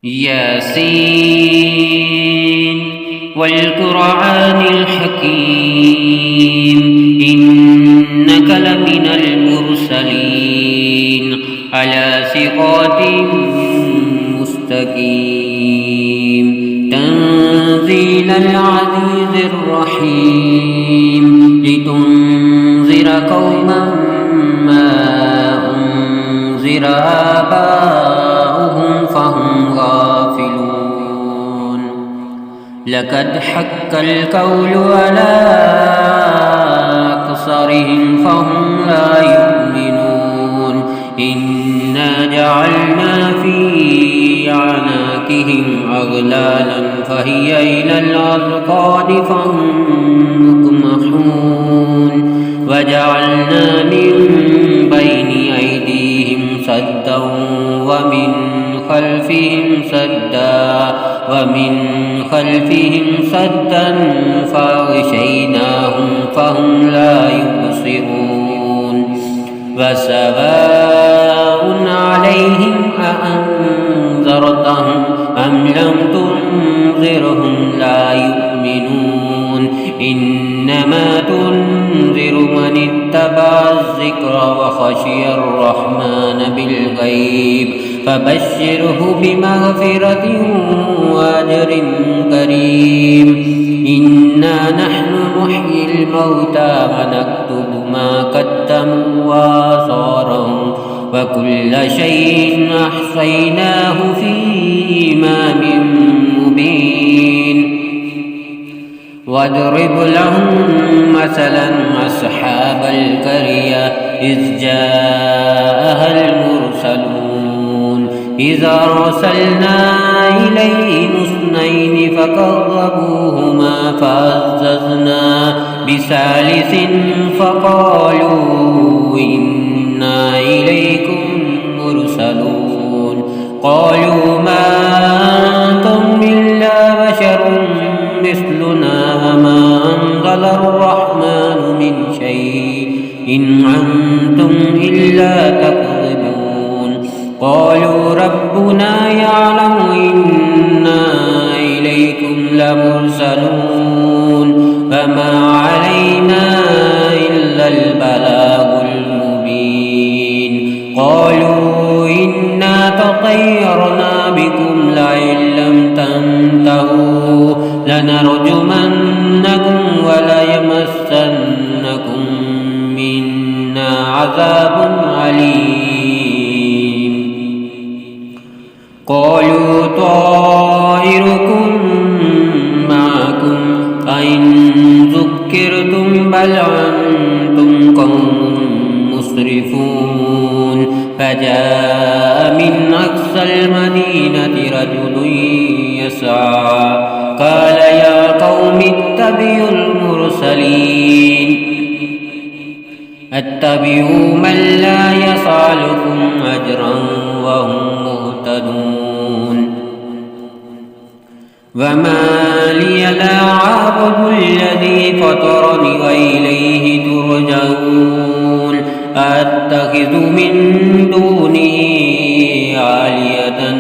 ياسين والقرآن الحكيم إنك لمن المرسلين على صراط مستقيم تنزيل العزيز الرحيم لتنذر قوما ما أنذر آباؤهم فهم غافلون لقد حق القول على أكثرهم فهم لا يؤمنون إنا جعلنا في أعناقهم أغلالا فهي إلى الأذقان فهم مقمحون وجعلنا من بين أيديهم سدا ومن خلفهم سدا فأغشيناهم فهم لا يبصرون وسواء عليهم أأنذرتهم أم لم تنذرهم لا يؤمنون إنما تنذر من اتبع الذكر وخشي الرحمن بالغيب فبشره بمغفرة وأجر كريم إنا نحن نحيي الموتى ونكتب ما قدموا وآثارهم وكل شيء أحصيناه في إمام مبين واضرب لهم مثلا أصحاب القرية إذ جاءها المرسلون إذا أرسلنا إليهم اثنين فكذبوهما فعززنا بثالث فقالوا إنا إليكم مرسلون قالوا ما أنتم إلا بشر مثلنا وما أنزل الرحمن من شيء إن أنتم إلا تكذبون قالوا ربنا يعلم إنا إليكم لمرسلون فما علينا إلا البلاغ المبين قالوا إنا تطيرنا بكم لئن لم تنتهوا لنرجمنكم وليمسنكم منا عذاب أليم قالوا طائركم معكم أئن ذكرتم بل أنتم قوم مسرفون فجاء من أقصى المدينة رجل يسعى قال يا قوم اتبعوا المرسلين اتبعوا من لا يسألكم أجرا وهم مهتدون وما لي لا أعبد الذي فطرني وإليه ترجعون أتخذ من دونه آلهة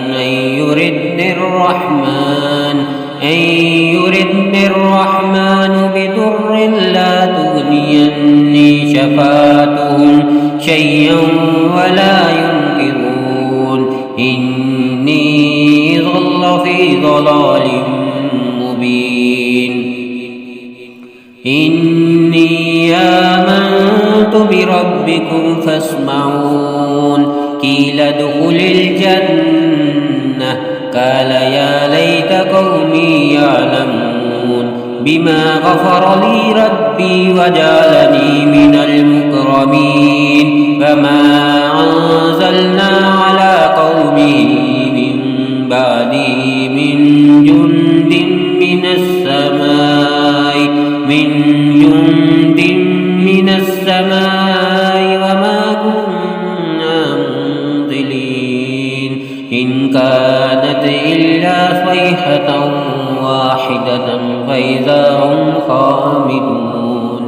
أن يردني الرحمن بضر لا تغنيني شفاعتهم شيئا ولا ينقذون إني ضل في ضلال مبين إني آمنت بربكم فاسمعون قيل ادخل الجنة قال يا ليت قومي يعلمون بما غفر لي ربي وجعلني من المكرمين فما أنزلنا على قومه من بعده من جند من السماء وما كنا منزلين إن كانت إلا صيحة واحدة فإذا هم خامدون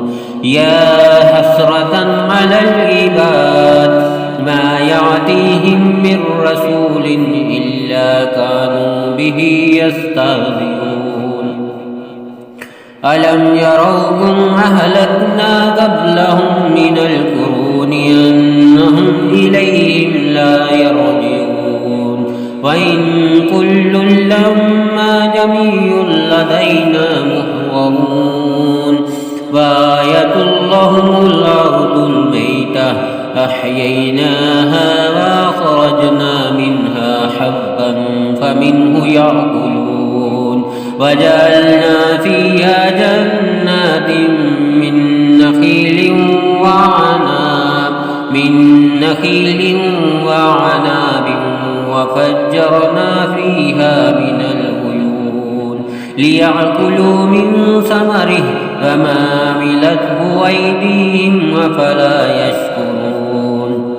يا حسرة على العباد ما يأتيهم من رسول إلا كانوا به يستهزئون ألم يروا كم أهلكنا قبلهم من القرون أنهم إليهم لا يرجعون وإن كل لما جميع لدينا محضرون وآية لهم الأرض الميتة أحييناها وأخرجنا منها حبا فمنه يأكلون وجعلنا فيها جنات من نخيل وعناب وفجرنا فيها من العيون ليأكلوا من ثمره فما عملته أيديهم أفلا يشكرون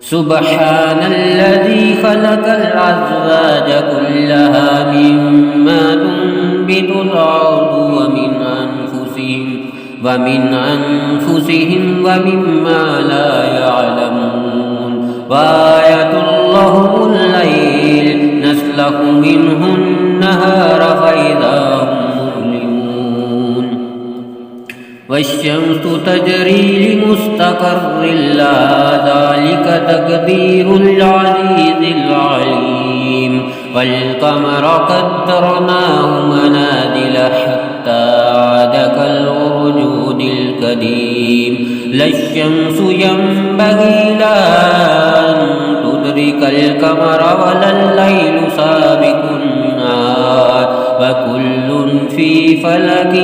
سبحان الذي خلق الأزواج كلها مما تنبت الأرض ومن أنفسهم ومما لا يعلمون وآية لهم الليل نسلخ منه النهار فإذا هم مظلمون والشمس تجري لمستقر لها ذلك تقدير العزيز العليم والقمر قدرناه منازل حتى عاد كالعرجون القديم لا الشمس ينبغي لها أن تدرك القمر ولا الليل سابق النهار وكل في فلك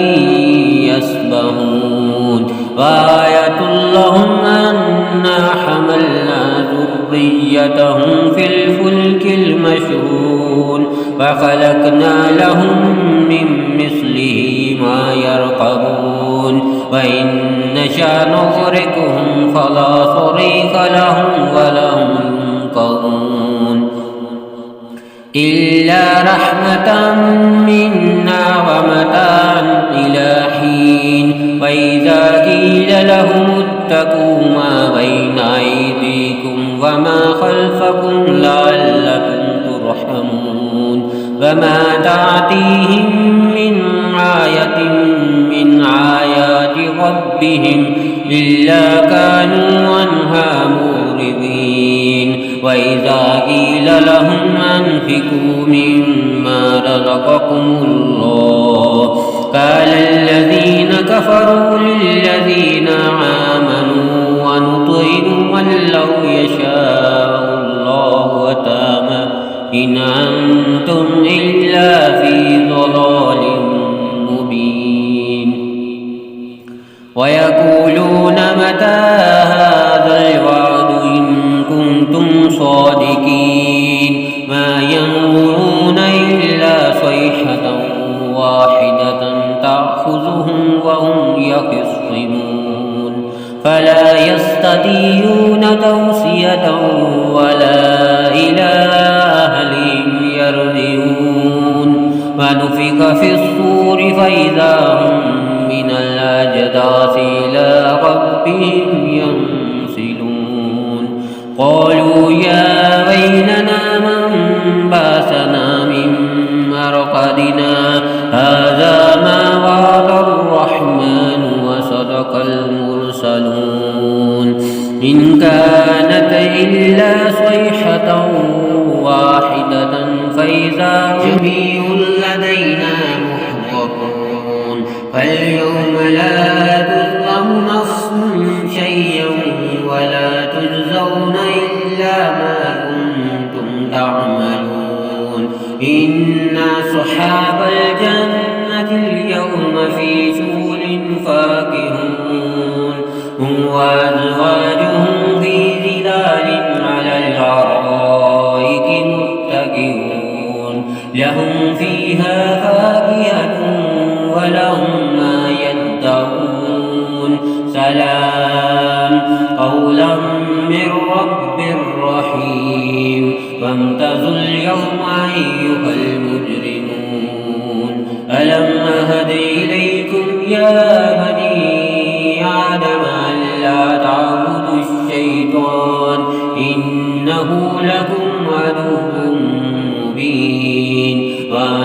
يسبحون وآية لهم أنا حملنا ذريتهم في الفلك المشحون وخلقنا لهم من مثله ما يركبون وإن نشأ نغرقهم فلا صريخ لهم ولا هم ينقذون إلا رحمة منا ومتاعا إلى حين وإذا قيل لهم اتقوا ما بين أيديكم وما خلفكم لعلكم ترحمون وما تأتيهم من آية من آيات ربهم إلا كانوا عنها معرضين وإذا قيل لهم أنفقوا مما رزقكم الله قال الذين كفروا للذين آمنوا ونطعم من لو يشاء الله وتامى إن أنتم إلا في ضلال مبين ويقولون متى هذا الوعد إن كنتم صادقين ما ينظرون إلا صيحة واحدة تأخذهم وهم يخصمون فلا يستطيعون توصية ولا إلى أهلهم يرجعون ونفخ في الصور فإذا هم من الأجداث إلى ربهم ينسلون قالوا يا ويلنا من بعثنا من مرقدنا هذا ما وعد الرحمن وصدق المرسلون إن كانت إلا صيحة واحدة فإذا جميع لدينا محضرون فاليوم لا تظلم نفس شيئا ولا تجزون إلا ما كنتم تعملون إن أصحاب الجنة اليوم في شغل فاكهون هم وأزواجهم في ظلال على الأرائك متكئون لهم فيها فاكهة ولهم ما يدعون سلام قولا من رب رحيم فامتازوا اليوم أيها المجرمون ألم أهد إليكم يا بني آدم ألا تعبدوا الشيطان إنه لكم عدو مبين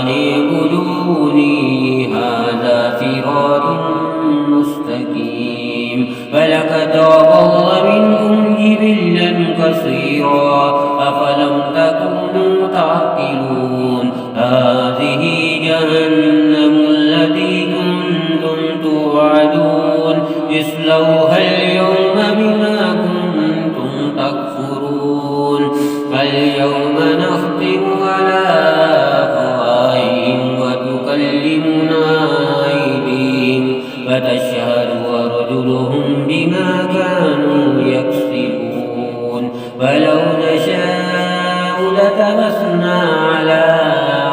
أن اعبدوني هذا صراط مستقيم فلقد تاب منكم جبلا كثيرا أفلم تكونوا تعقلون هذه جهنم التي كنتم توعدون اصلوها اليوم بما كنتم تكفرون اليوم نختم على أفواههم وتكلمنا أيديهم وتشهد أرجلهم بما كانوا يكسبون ولو نشاء لتمسنا على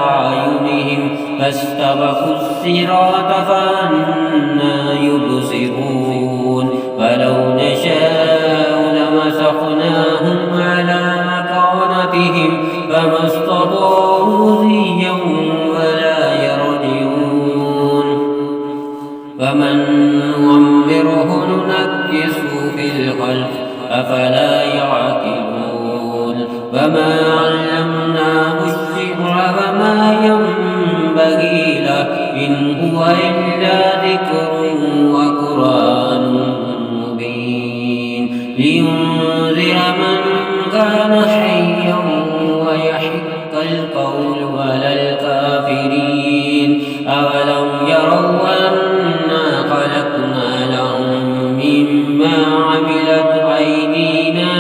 أعينهم فاستبقوا الصراط فأنى يبصرون ولو نشاء لمسخناهم على مكانتهم فما استطاعوا ضيا ولا يرجعون فمن نعمره ننكسه في الخلق أفلا يعقلون وما علمناه الشعر وما ينبغي له إن هو إلا ذكر وقرآن مبين لينذر من كان حيا ويحق القول على الكافرين أولم يروا أنا خلقنا لهم مما عملت أيدينا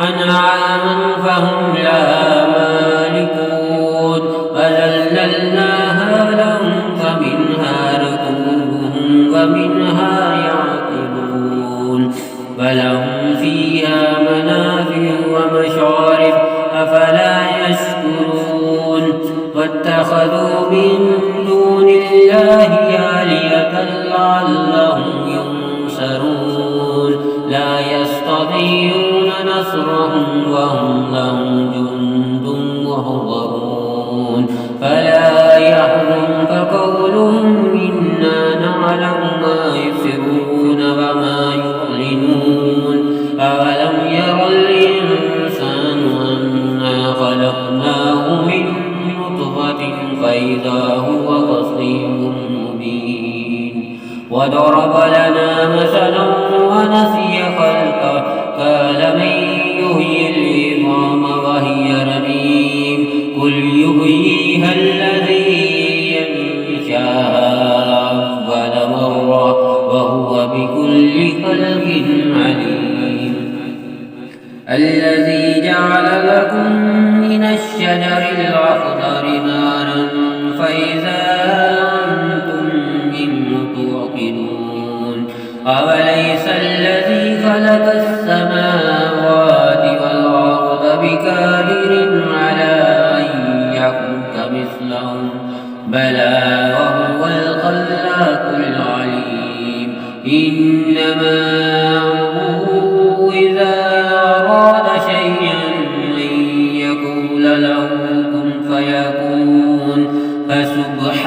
أنعاما فهم لها مالكون فذللناها لهم فمنها ركوبهم ومنها يعقلون فلهم فيها منافع ومشارب أفلا يشكرون واتخذوا من دون الله آلهة لعلهم ينصرون لا يستطيعون نصرهم وهم لهم جند محضرون فلا يحزنك قولهم إنا نعلم ما يسرون وما يعلنون أولم ير الإنسان أنا خلقناه من نطفة فإذا هو خصيم مبين وضرب لنا مثلا ونسي خلقه قال من يحيي العظام وهي رميم قل يحييها الذي ينشأها أول مرة وهو بكل خلق عليم الذي جعل لكم من الشجر الأخضر نارا فإذا أنتم منه توقدون أوليس الذي خلق السماوات والأرض بقادر على أن يخلق مثلهم بلى وهو الخلاق العليم إنما أمره إذا أراد شيئا أن يقول له كن فيكون فسبحان